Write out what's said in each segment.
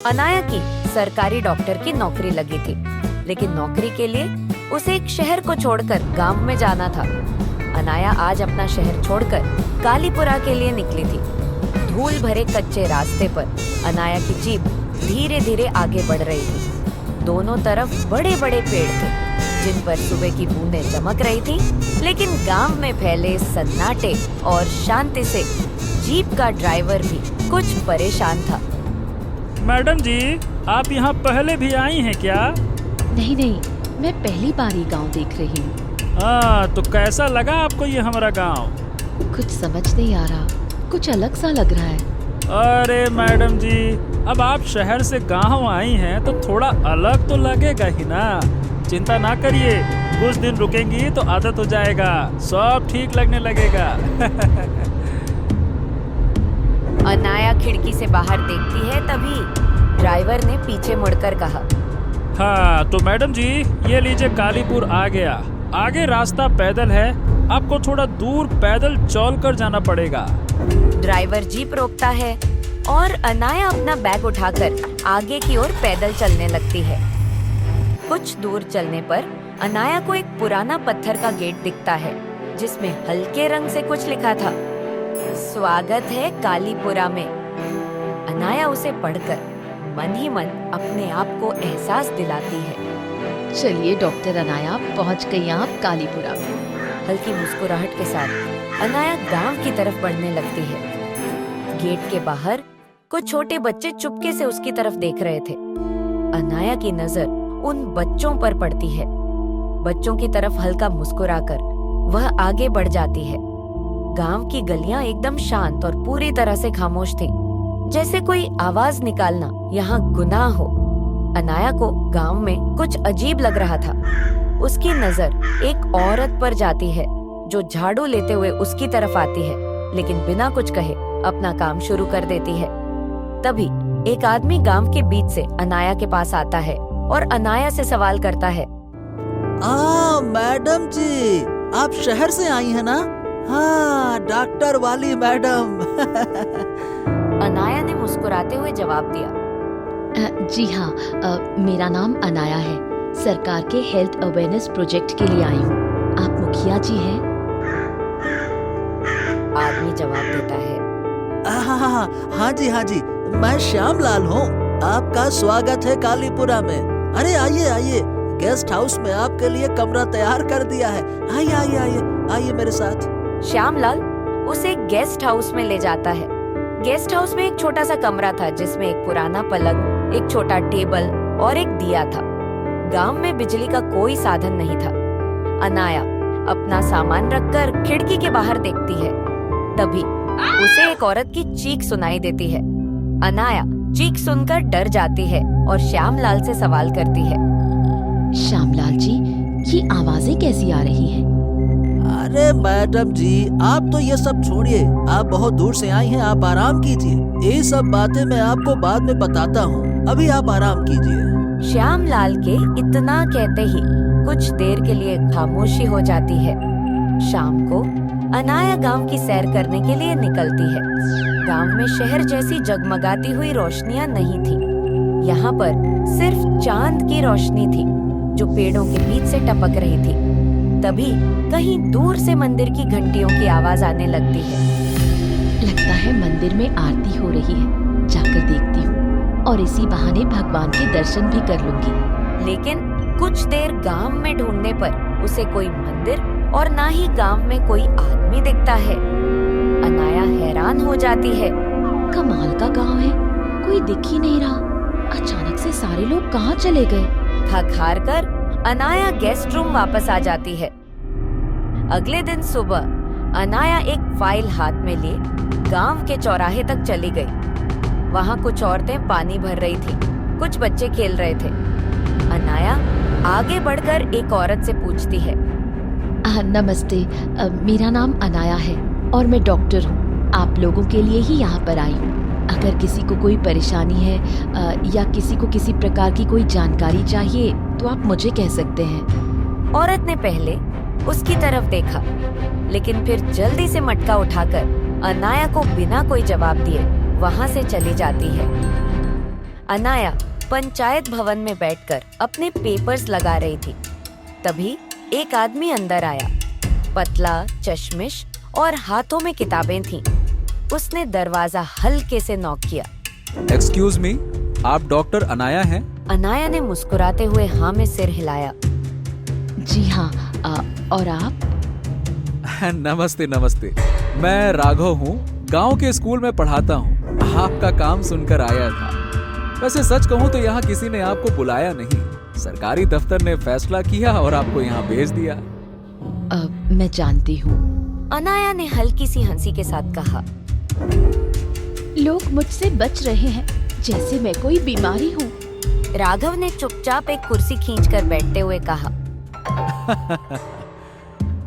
अनाया की सरकारी डॉक्टर की नौकरी लगी थी, लेकिन नौकरी के लिए उसे एक शहर को छोड़कर गांव में जाना था। अनाया आज अपना शहर छोड़कर कालीपुरा के लिए निकली थी। धूल भरे कच्चे रास्ते पर अनाया की जीप धीरे धीरे आगे बढ़ रही थी। दोनों तरफ बड़े बड़े पेड़ थे, जिन पर सुबह की बूंदें चमक रही थी, लेकिन गांव में फैले सन्नाटे और शांति से जीप का ड्राइवर भी कुछ परेशान था। मैडम जी, आप यहाँ पहले भी आई हैं क्या? नहीं, मैं पहली बार ही गांव देख रही हूँ। हाँ, तो कैसा लगा आपको ये हमारा गांव? कुछ समझ नहीं आ रहा, कुछ अलग सा लग रहा है। अरे मैडम जी, अब आप शहर से गांव आई हैं तो थोड़ा अलग तो लगेगा ही ना। चिंता ना करिए, कुछ दिन रुकेंगी तो आदत हो जाएगा, सब ठीक लगने लगेगा। अनाया खिड़की से बाहर देखती है, तभी ड्राइवर ने पीछे मुड़कर कहा, हाँ तो मैडम जी, ये लीजिए कालीपुर आ गया। आगे रास्ता पैदल है, आपको थोड़ा दूर पैदल चल कर जाना पड़ेगा। ड्राइवर जीप रोकता है और अनाया अपना बैग उठाकर आगे की ओर पैदल चलने लगती है। कुछ दूर चलने पर अनाया को एक पुराना पत्थर का गेट दिखता है, जिसमें हल्के रंग से कुछ लिखा था, स्वागत है कालीपुरा में। अनाया उसे पढ़कर मन ही मन अपने आप को एहसास दिलाती है। चलिए डॉक्टर अनाया, पहुँच गई आप कालीपुरा में। हल्की मुस्कुराहट के साथ अनाया गांव की तरफ बढ़ने लगती है। गेट के बाहर कुछ छोटे बच्चे चुपके से उसकी तरफ देख रहे थे। अनाया की नजर उन बच्चों पर पड़ती है। बच्चों की तरफ हल्का मुस्कुराकर वह आगे बढ़ जाती है। गांव की गलियां एकदम शांत और पूरी तरह से खामोश थी, जैसे कोई आवाज निकालना यहाँ गुनाह हो। अनाया को गांव में कुछ अजीब लग रहा था। उसकी नजर एक औरत पर जाती है, जो झाड़ू लेते हुए उसकी तरफ आती है, लेकिन बिना कुछ कहे अपना काम शुरू कर देती है। तभी एक आदमी गांव के बीच से अनाया के पास आता है और अनाया से सवाल करता है, मैडम जी, आप शहर से आई हैं ना? हाँ, डॉक्टर वाली मैडम। अनाया ने मुस्कुराते हुए जवाब दिया, जी हाँ, मेरा नाम अनाया है। सरकार के हेल्थ अवेयरनेस प्रोजेक्ट के लिए आई हूँ। आप मुखिया जी हैं? आदमी जवाब देता है, हाँ जी, मैं श्यामलाल हूँ। आपका स्वागत है कालीपुरा में। अरे आइए, गेस्ट हाउस में आपके लिए कमरा तैयार कर दिया है। आइए मेरे साथ। श्यामलाल उसे गेस्ट हाउस में ले जाता है। गेस्ट हाउस में एक छोटा सा कमरा था, जिसमें एक पुराना पलंग, एक छोटा टेबल और एक दिया था। गांव में बिजली का कोई साधन नहीं था। अनाया अपना सामान रखकर खिड़की के बाहर देखती है। तभी उसे एक औरत की चीख सुनाई देती है। अनाया चीख सुनकर डर जाती है और श्यामलाल से सवाल करती है, श्यामलाल जी, ये आवाजें कैसी आ रही हैं? अरे मैडम जी, आप तो ये सब छोड़िए, आप बहुत दूर से आई हैं, आप आराम कीजिए। ये सब बातें मैं आपको बाद में बताता हूँ, अभी आप आराम कीजिए। श्यामलाल के इतना कहते ही कुछ देर के लिए खामोशी हो जाती है। शाम को अनाया गांव की सैर करने के लिए निकलती है। गांव में शहर जैसी जगमगाती हुई रोशनियां नहीं थी। यहाँ पर सिर्फ चांद की रोशनी थी, जो पेड़ों के बीच से टपक रही थी। तभी कहीं दूर से मंदिर की घंटियों की आवाज आने लगती है। लगता है मंदिर में आरती हो रही है, जाकर देखती हूँ और इसी बहाने भगवान के दर्शन भी कर लूंगी। लेकिन कुछ देर गांव में ढूंढने पर उसे कोई मंदिर और ना ही गांव में कोई आदमी दिखता है। अनाया हैरान हो जाती है। कमाल का गांव है, कोई दिख ही नहीं रहा। अचानक से सारे लोग कहाँ चले गए? थक हार कर अनाया गेस्ट रूम वापस आ जाती है। अगले दिन सुबह अनाया एक फाइल हाथ में लिए गांव के चौराहे तक चली गई। वहाँ कुछ औरतें पानी भर रही थी, कुछ बच्चे खेल रहे थे। अनाया आगे बढ़कर एक औरत से पूछती है, नमस्ते, मेरा नाम अनाया है और मैं डॉक्टर हूँ। आप लोगों के लिए ही यहाँ पर आई हूँ। अगर किसी को कोई परेशानी है या किसी को किसी प्रकार की कोई जानकारी चाहिए तो आप मुझे कह सकते हैं। औरत ने पहले उसकी तरफ देखा, लेकिन फिर जल्दी से मटका उठाकर अनाया को बिना कोई जवाब दिए वहाँ से चली जाती है। अनाया पंचायत भवन में बैठकर अपने पेपर्स लगा रही थी। तभी एक आदमी अंदर आया। पतला, चश्मिश और हाथों में किताबें थीं। उसने दरवाजा हल्के से नॉक किया। एक्सक्यूज मी, आप डॉक्टर अनाया हैं? अनाया ने मुस्कुराते हुए हाँ में सिर हिलाया। जी हाँ, और आप? नमस्ते नमस्ते, मैं राघव हूँ, गांव के स्कूल में पढ़ाता हूँ। आपका काम सुनकर आया था। वैसे सच कहूँ तो यहाँ किसी ने आपको बुलाया नहीं, सरकारी दफ्तर ने फैसला किया और आपको यहाँ भेज दिया। मैं जानती हूँ। अनाया ने हल्की सी हंसी के साथ कहा। लोग मुझसे बच रहे हैं जैसे मैं कोई बीमारी हूँ। राघव ने चुपचाप एक कुर्सी खींचकर बैठते हुए कहा।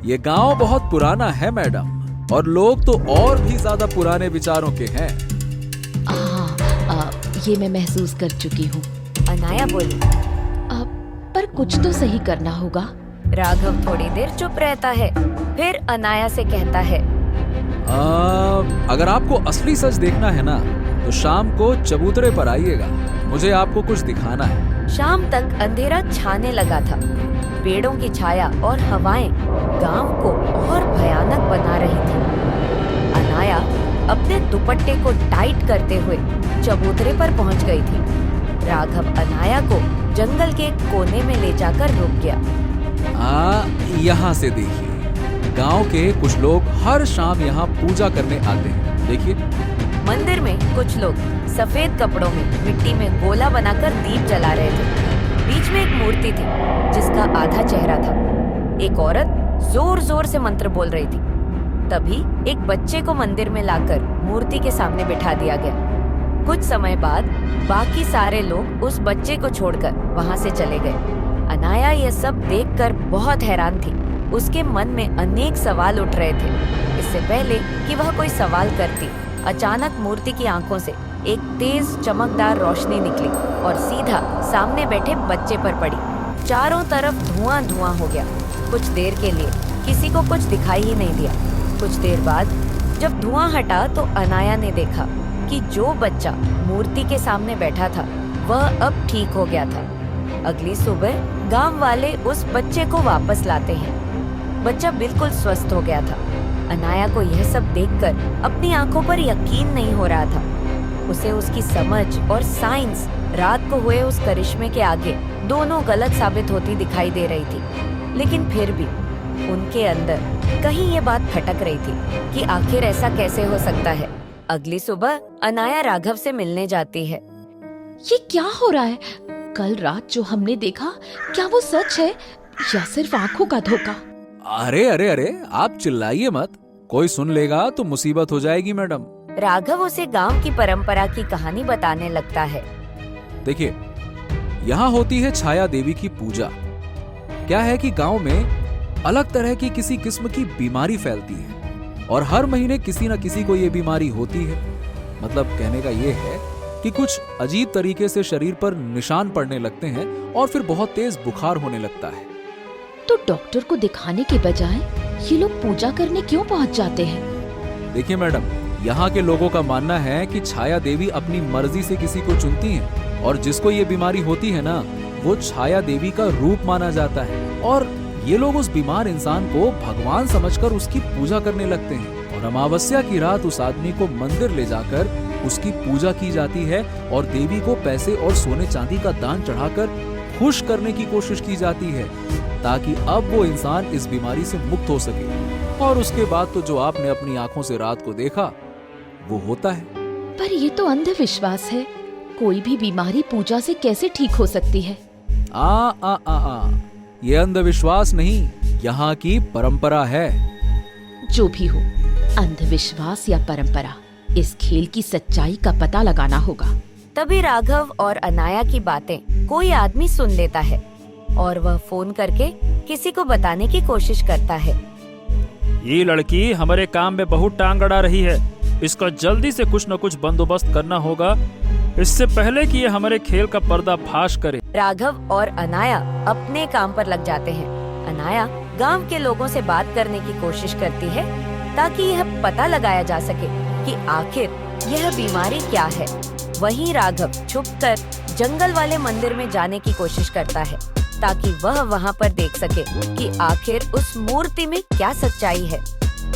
ये गांव बहुत पुराना है मैडम, और लोग तो और भी ज्यादा पुराने विचारों के हैं। ये मैं महसूस कर चुकी हूँ। अनाया बोली। पर कुछ तो सही करना होगा। राघव थोड़ी देर चुप रहता है, फिर अनाया से कहता है। अगर आपको असली सच देखना है ना, तो शाम को चबूतरे पर आइएगा, मुझे आपको कुछ दिखाना है। शाम तक अंधेरा छाने लगा था। पेड़ों की छाया और हवाएं गांव को और भयानक बना रही थी। अनाया अपने दुपट्टे को टाइट करते हुए चबूतरे पर पहुंच गई थी। राघव अनाया को जंगल के एक कोने में ले जाकर रुक गया। यहाँ से देखिए, गांव के कुछ लोग हर शाम यहाँ पूजा करने आते हैं। देखिए, मंदिर में कुछ लोग सफेद कपड़ों में मिट्टी में गोला बनाकर दीप जला रहे थे। बीच में एक मूर्ति थी जिसका आधा चेहरा था। एक औरत जोर जोर से मंत्र बोल रही थी। तभी एक बच्चे को मंदिर में लाकर मूर्ति के सामने बिठा दिया गया। कुछ समय बाद बाकी सारे लोग उस बच्चे को छोड़कर वहां से चले गए। अनाया यह सब देखकर बहुत हैरान थी। उसके मन में अनेक सवाल उठ रहे थे। इससे पहले कि वह कोई सवाल करती, अचानक मूर्ति की आंखों से एक तेज चमकदार रोशनी निकली और सीधा सामने बैठे बच्चे पर पड़ी। चारों तरफ धुआं धुआं हो गया। कुछ देर के लिए किसी को कुछ दिखाई ही नहीं दिया। कुछ देर बाद जब धुआं हटा तो अनाया ने देखा कि जो बच्चा मूर्ति के सामने बैठा था वह अब ठीक हो गया था। अगली सुबह गांव वाले उस बच्चे को वापस लाते हैं। बच्चा बिल्कुल स्वस्थ हो गया था। अनाया को यह सब देखकर अपनी आंखों पर यकीन नहीं हो रहा था। उसे उसकी समझ और साइंस रात को हुए उस करिश्मे के आगे दोनों गलत साबित होती दिखाई दे रही थी। लेकिन फिर भी उनके अंदर कहीं ये बात खटक रही थी कि आखिर ऐसा कैसे हो सकता है। अगली सुबह अनाया राघव से मिलने जाती है। ये क्या हो रहा है? कल रात जो हमने देखा, क्या वो सच है या सिर्फ आंखों का धोखा? अरे अरे अरे, आप चिल्लाइए मत, कोई सुन लेगा तो मुसीबत हो जाएगी मैडम। राघव उसे गांव की परंपरा की कहानी बताने लगता है। देखिए, यहाँ होती है छाया देवी की पूजा। क्या है कि गांव में अलग तरह की किसी किस्म की बीमारी फैलती है और हर महीने किसी न किसी को ये बीमारी होती है। मतलब कहने का ये है कि कुछ अजीब तरीके से शरीर पर निशान पड़ने लगते हैं और फिर बहुत तेज बुखार होने लगता है। तो डॉक्टर को दिखाने के बजाय ये लोग पूजा करने क्यों पहुंच जाते हैं? देखिए मैडम, यहाँ के लोगों का मानना है कि छाया देवी अपनी मर्जी से किसी को चुनती हैं और जिसको ये बीमारी होती है ना, वो छाया देवी का रूप माना जाता है और ये लोग उस बीमार इंसान को भगवान समझकर उसकी पूजा करने लगते हैं और अमावस्या की रात उस आदमी को मंदिर ले जाकर उसकी पूजा की जाती है और देवी को पैसे और सोने चांदी का दान चढ़ाकर खुश करने की कोशिश की जाती है ताकि अब वो इंसान इस बीमारी से मुक्त हो सके। और उसके बाद तो जो आपने अपनी आंखों से रात को देखा वो होता है। पर ये तो अंधविश्वास है। कोई भी बीमारी पूजा से कैसे ठीक हो सकती है? ये अंधविश्वास नहीं, यहाँ की परंपरा है। जो भी हो, अंधविश्वास या परंपरा, इस खेल की सच्चाई का पता लगाना होगा। तभी राघव और अनाया की बातें कोई आदमी सुन लेता है और वह फोन करके किसी को बताने की कोशिश करता है। ये लड़की हमारे काम में बहुत टांग अड़ा रही है। इसका जल्दी से कुछ न कुछ बंदोबस्त करना होगा, इससे पहले कि ये हमारे खेल का पर्दाफाश करे। राघव और अनाया अपने काम पर लग जाते हैं। अनाया गांव के लोगों से बात करने की कोशिश करती है ताकि यह पता लगाया जा सके कि आखिर यह बीमारी क्या है। वहीं राघव छुपकर जंगल वाले मंदिर में जाने की कोशिश करता है ताकि वह वहां पर देख सके कि आखिर उस मूर्ति में क्या सच्चाई है।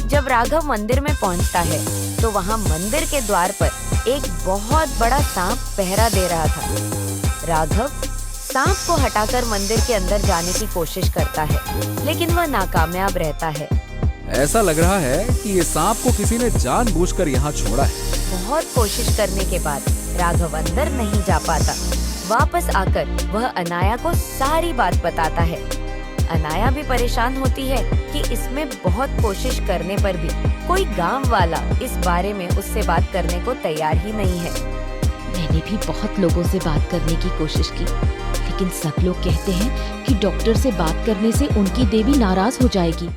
जब राघव मंदिर में पहुंचता है तो वहां मंदिर के द्वार पर एक बहुत बड़ा सांप पहरा दे रहा था। राघव सांप को हटाकर मंदिर के अंदर जाने की कोशिश करता है, लेकिन वह नाकामयाब रहता है। ऐसा लग रहा है कि ये सांप को किसी ने जानबूझकर यहाँ छोड़ा है। बहुत कोशिश करने के बाद राघव अंदर नहीं जा पाता। वापस आकर वह अनाया को सारी बात बताता है। अनाया भी परेशान होती है कि इसमें बहुत कोशिश करने पर भी कोई गांव वाला इस बारे में उससे बात करने को तैयार ही नहीं है। मैंने भी बहुत लोगों से बात करने की कोशिश की, लेकिन सब लोग कहते हैं कि डॉक्टर से बात करने से उनकी देवी नाराज हो जाएगी।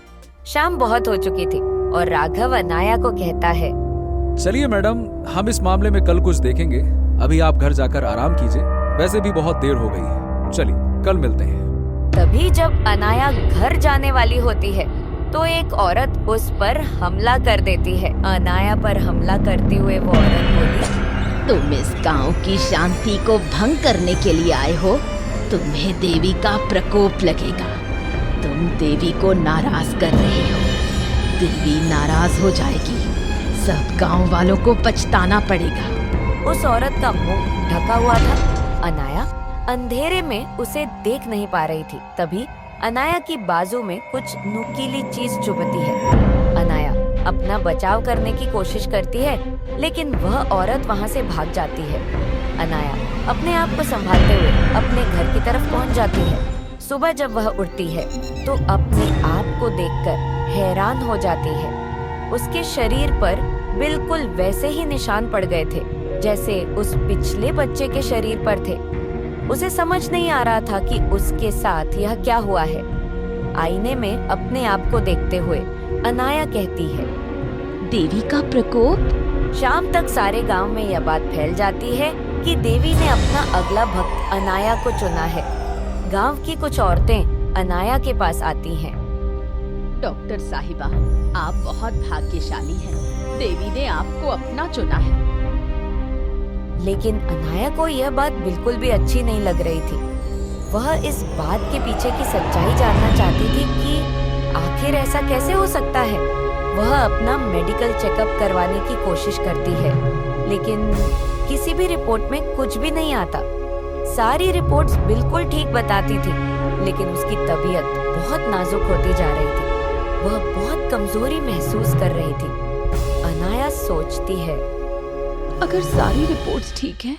शाम बहुत हो चुकी थी और राघव अनाया को कहता है, चलिए मैडम, हम इस मामले में कल कुछ देखेंगे। अभी आप घर जाकर आराम कीजिए, वैसे भी बहुत देर हो गई है। चलिए कल मिलते हैं। तभी जब अनाया घर जाने वाली होती है तो एक औरत उस पर हमला कर देती है। अनाया पर हमला करते हुए वो औरत बोली, तुम इस गांव की शांति को भंग करने के लिए आए हो। तुम्हें देवी का प्रकोप लगेगा। तुम देवी को नाराज कर रहे हो। देवी नाराज हो जाएगी। सब गांव वालों को पछताना पड़ेगा। उस औरत का मुंह ढका हुआ था। अनाया अंधेरे में उसे देख नहीं पा रही थी। तभी अनाया की बाजू में कुछ नुकीली चीज चुभती है। अनाया अपना बचाव करने की कोशिश करती है, लेकिन वह औरत वहां से भाग जाती है। अनाया अपने आप को संभालते हुए अपने घर की तरफ पहुंच जाती है। सुबह जब वह उठती है तो अपने आप को देखकर हैरान हो जाती है। उसके शरीर पर बिल्कुल वैसे ही निशान पड़ गए थे जैसे उस पिछले बच्चे के शरीर पर थे। उसे समझ नहीं आ रहा था कि उसके साथ यह क्या हुआ है। आईने में अपने आप को देखते हुए अनाया कहती है, देवी का प्रकोप। शाम तक सारे गांव में यह बात फैल जाती है कि देवी ने अपना अगला भक्त अनाया को चुना है। गांव की कुछ औरतें अनाया के पास आती हैं। डॉक्टर साहिबा, आप बहुत भाग्यशाली हैं। देवी ने आपको अपना चुना है। लेकिन अनाया को यह बात बिल्कुल भी अच्छी नहीं लग रही थी। वह इस बात के पीछे की सच्चाई जानना चाहती थी कि आखिर ऐसा कैसे हो सकता है। वह अपना मेडिकल चेकअप करवाने की कोशिश करती है, लेकिन किसी भी रिपोर्ट में कुछ भी नहीं आता। सारी रिपोर्ट्स बिल्कुल ठीक बताती थी, लेकिन उसकी तबीयत बहुत नाजुक होती जा रही थी। वह बहुत कमजोरी महसूस कर रही थी। अनाया सोचती है, अगर सारी रिपोर्ट्स ठीक हैं,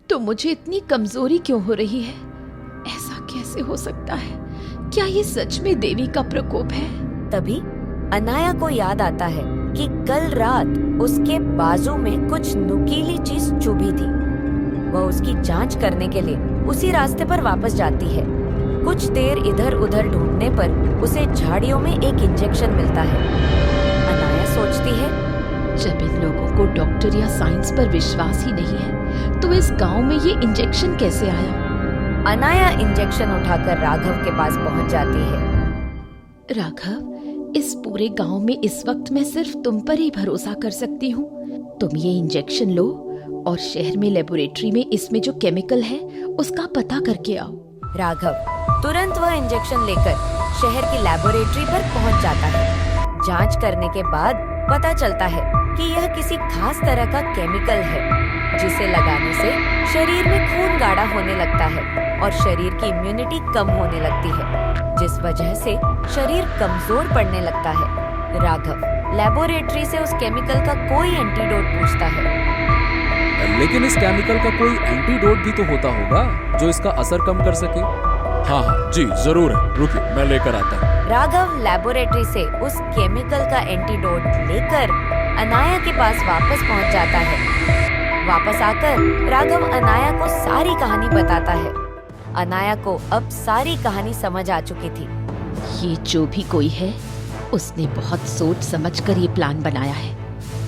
तो मुझे इतनी कमजोरी क्यों हो रही है? ऐसा कैसे हो सकता है? क्या ये सच में देवी का प्रकोप है? तभी अनाया को याद आता है कि कल रात उसके बाजू में कुछ नुकीली चीज चुभी थी। वह उसकी जांच करने के लिए उसी रास्ते पर वापस जाती है। कुछ देर इधर उधर ढूंढने पर उसे झाड़ियों में एक इंजेक्शन मिलता है। अनाया सोचती है, जब इन लोगों को डॉक्टर या साइंस पर विश्वास ही नहीं है, तो इस गांव में ये इंजेक्शन कैसे आया? अनाया इंजेक्शन उठाकर राघव के पास पहुंच जाती है। राघव, इस पूरे गांव में इस वक्त मैं सिर्फ तुम पर ही भरोसा कर सकती हूँ। तुम ये इंजेक्शन लो और शहर में लेबोरेटरी में इसमें जो केमिकल है उसका पता करके आओ। राघव तुरंत वह इंजेक्शन लेकर शहर की लेबोरेटरी पर पहुंच जाता है। जांच करने के बाद पता चलता है कि यह किसी खास तरह का केमिकल है, जिसे लगाने से शरीर में खून गाढ़ा होने लगता है और शरीर की इम्यूनिटी कम होने लगती है, जिस वजह से शरीर कमजोर पड़ने लगता है। राघव लेबोरेटरी से उस केमिकल का कोई एंटीडोट पूछता है। लेकिन इस केमिकल का कोई एंटीडोट भी तो होता होगा जो इसका असर कम कर सके। हाँ हाँ जी जरूर है, रुकिए मैं लेकर आता हूँ। राघव लेबोरेटरी से उस केमिकल का एंटीडोट लेकर अनाया के पास वापस पहुंच जाता है। वापस आकर राघव अनाया को सारी कहानी बताता है। अनाया को अब सारी कहानी समझ आ चुकी थी। ये जो भी कोई है, उसने बहुत सोच समझकर ये प्लान बनाया है,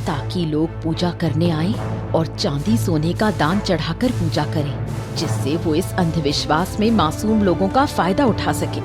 ताकि लोग पूजा करने आए और चांदी सोने का दान चढ़ाकर पूजा करें, जिससे वो इस अंधविश्वास में मासूम लोगों का फायदा उठा सके।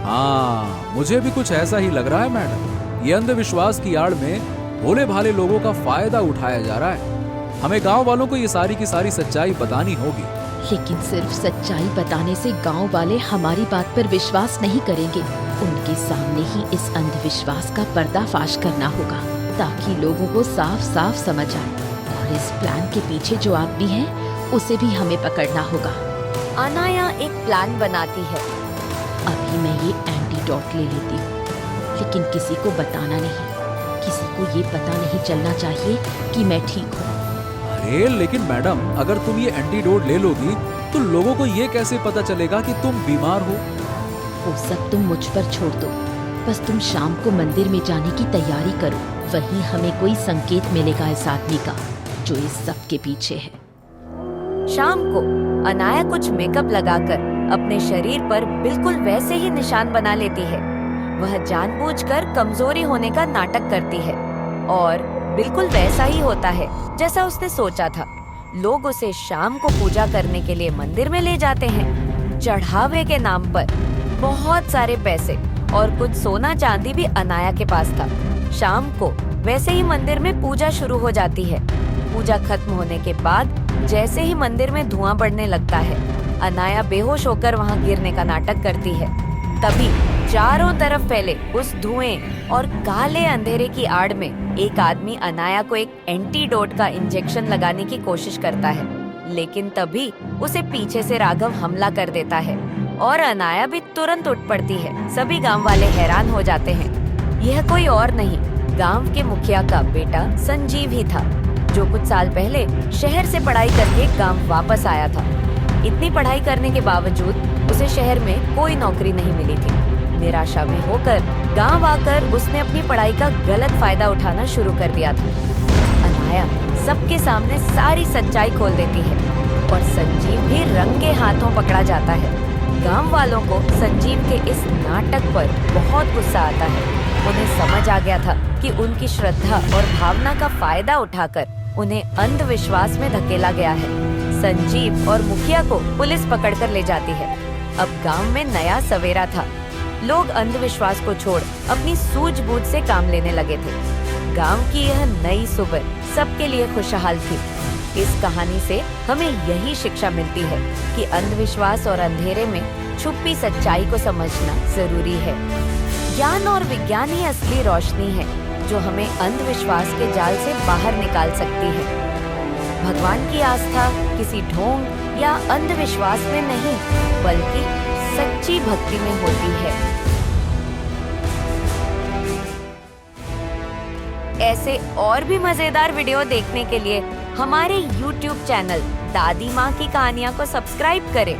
हाँ, मुझे भी कुछ ऐसा ही लग रहा है मैडम। ये अंधविश्वास की आड़ में भोले भाले लोगों का फायदा उठाया जा रहा है। हमें गांव वालों को ये सारी की सारी सच्चाई बतानी होगी। लेकिन सिर्फ सच्चाई बताने से गांव वाले हमारी बात पर विश्वास नहीं करेंगे। उनके सामने ही इस अंधविश्वास का पर्दाफाश करना होगा ताकि लोगों को साफ साफ समझ आए। और इस प्लान के पीछे जो आदमी है उसे भी हमें पकड़ना होगा। अनाया एक प्लान बनाती है। अभी मैं ये एंटीडोट ले लेती हूँ, लेकिन किसी को बताना नहीं। किसी को ये पता नहीं चलना चाहिए कि मैं ठीक हूँ। अरे लेकिन मैडम, अगर तुम ये एंटीडोट ले लोगी तो लोगों को ये कैसे पता चलेगा कि तुम बीमार हो? वो सब तुम मुझ पर छोड़ दो। बस तुम शाम को मंदिर में जाने की तैयारी करो। वहीं हमें कोई संकेत मिलेगा इस आदमी का जो इस सब के पीछे है। शाम को अनाया कुछ मेकअप लगाकर अपने शरीर पर बिल्कुल वैसे ही निशान बना लेती है। वह जानबूझकर कमजोरी होने का नाटक करती है और बिल्कुल वैसा ही होता है जैसा उसने सोचा था। लोग उसे शाम को पूजा करने के लिए मंदिर में ले जाते हैं। चढ़ावे के नाम पर बहुत सारे पैसे और कुछ सोना चांदी भी अनाया के पास था। शाम को वैसे ही मंदिर में पूजा शुरू हो जाती है। पूजा खत्म होने के बाद जैसे ही मंदिर में धुआं बढ़ने लगता है, अनाया बेहोश होकर वहां गिरने का नाटक करती है। तभी चारों तरफ फैले उस धुएं और काले अंधेरे की आड़ में एक आदमी अनाया को एक एंटीडोट का इंजेक्शन लगाने की कोशिश करता है, लेकिन तभी उसे पीछे से राघव हमला कर देता है और अनाया भी तुरंत उठ पड़ती है। सभी गांव वाले हैरान हो जाते हैं। यह कोई और नहीं, गांव के मुखिया का बेटा संजीव ही था, जो कुछ साल पहले शहर से पढ़ाई करके गांव वापस आया था। इतनी पढ़ाई करने के बावजूद उसे शहर में कोई नौकरी नहीं मिली थी। निराशा में होकर गांव आकर उसने अपनी पढ़ाई का गलत फायदा उठाना शुरू कर दिया था। अनाया सबके सामने सारी सच्चाई खोल देती है और संजीव भी रंगे हाथों पकड़ा जाता है। गांव वालों को संजीव के इस नाटक पर बहुत गुस्सा आता है। उन्हें समझ आ गया था कि उनकी श्रद्धा और भावना का फायदा उठाकर उन्हें अंधविश्वास में धकेला गया है। संजीव और मुखिया को पुलिस पकड़कर ले जाती है। अब गांव में नया सवेरा था। लोग अंधविश्वास को छोड़ अपनी सूझबूझ से काम लेने लगे थे। गांव की यह नई सुबह सबके लिए खुशहाल थी। इस कहानी से हमें यही शिक्षा मिलती है कि अंधविश्वास और अंधेरे में छुपी सच्चाई को समझना जरूरी है। ज्ञान और विज्ञान ही असली रोशनी है जो हमें अंधविश्वास के जाल से बाहर निकाल सकती है। भगवान की आस्था किसी ढोंग या अंधविश्वास में नहीं, बल्कि सच्ची भक्ति में होती है। ऐसे और भी मजेदार वीडियो देखने के लिए हमारे YouTube चैनल दादी माँ की कहानियाँ को सब्सक्राइब करें